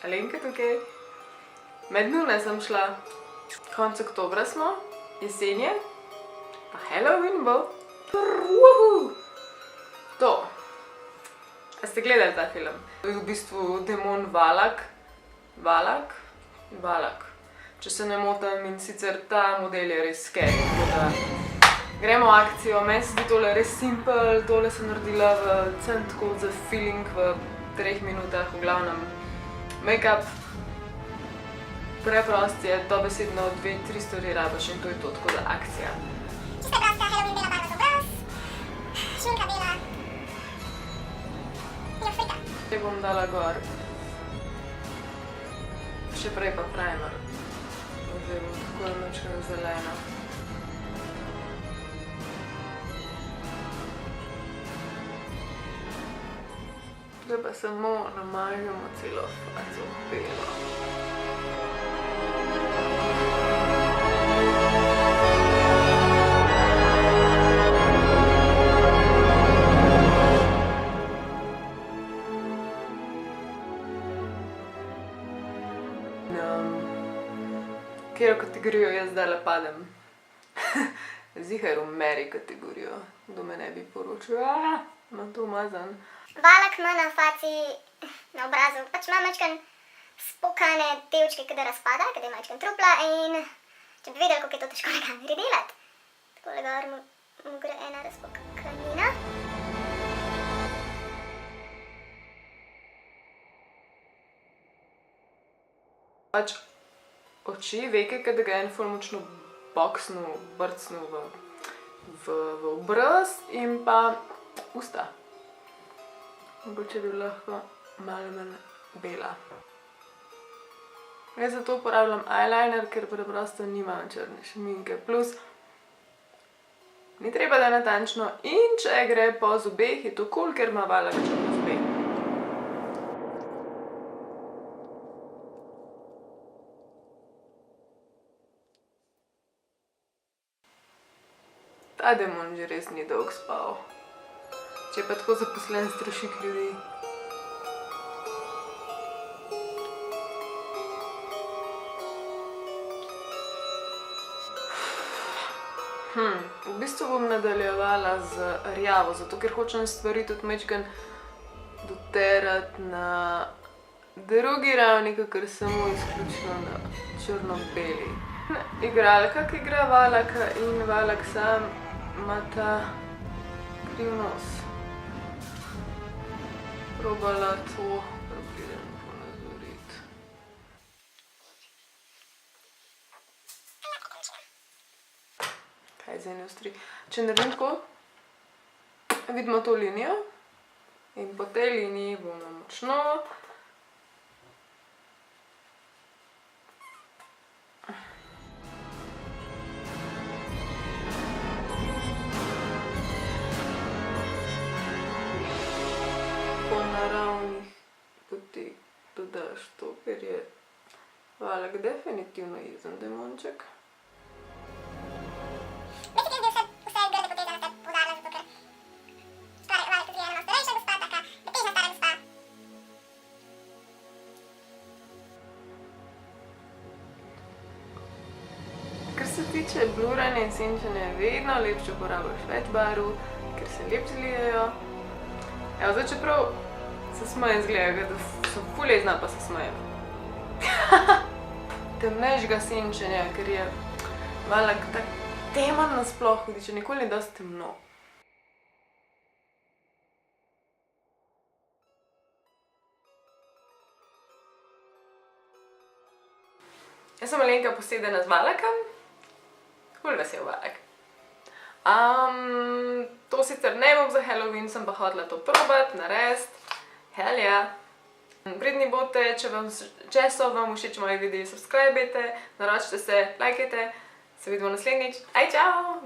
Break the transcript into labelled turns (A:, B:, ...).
A: Alenka tukaj. Med nune sem šla. Konec oktobra smo, jesen je, pa Halloween bo. To. A ste gledali ta film? To je v bistvu demon Valak. Valak? Valak. Če se ne motim, in sicer ta model je res scary, tako da gremo v akcijo. Meni se zdi tole res simple, tole sem naredila v cen tako za feeling v 3 minutah, v glavnem make-up. Preprost je, dobesedno 2-3 stvari rabiš in to je to, tako da akcija.
B: Čista prosta, Halloween bela barva za obraz, šminka bela, in frika.
A: Zdaj bom dala gor, še prej pa primer. Zdaj bom tako malo zelena. Zdaj pa samo namažemo celo faco belo. Katero kategorijo jaz zdajle padem? Ziher v Mary kategorijo, kdo me ne bi poročil. Imam to umazan.
B: Valak ima na faci, na obrazu, pač ima majčken spokane delčke, kada razpada, kada je majčken trupla in če bi vedeli, koliko je to težko na kameri delati. Takole gor mu gre ena razpokanina.
A: Pač oči, veke, kada ga je en ful močno boksnil, brcnil v obraz in pa usta. Mogoče bi lahko malo manj bela. Jaz zato uporabljam eyeliner, ker preprosto nimam črne šminke. Plus, ni treba, da je natančno in če gre po zobeh, je to kul, ker ima Valak črne zobe. Ta demon že res ni dolgo spal. Če pa tako zaposlen strašik ljudi. V bistvu bom nadaljevala z rjavo, zato ker hočem stvari tudi majčken doterati na drugi ravni, kakor samo izključno na črno-beli. Igralka, ki igra Valaka in Valak sam, ima ta kriv nos. Probala to približno ponazoriti. Kaj zdaj ne ostri? Če naredim tako, vidimo to linijo in po tej liniji bomo močno po naravnih poteh dodaš to, ker je Valak definitivno jezen demonček.
B: Veste, ker bi vse grde poteze na te poudarila, zato ker Valak tudi je ena starejša gospa, taka betežna stara gospa.
A: Kar se tiče bluranja in senčenja, je vedno lepše uporabiš več barv, ker se lep zlijejo. Evo, zdaj čeprav se smejem zgleda, da sem ful jezna, pa se smejem. Temnejšega senčenja, ker je Valak tak temen nasploh, hudiče, nikoli ni dosti temno. Jaz sem Alenka posedena z Valakom. Ful vesel Valak. To sicer ne bom za Halloween, sem pa hotela to probati, narediti. Hell yeah. Pridni bote, če so vam všeč moji videi, subscribejte, naročite se, lajkajte. Se vidimo naslednjič. Aj, čau!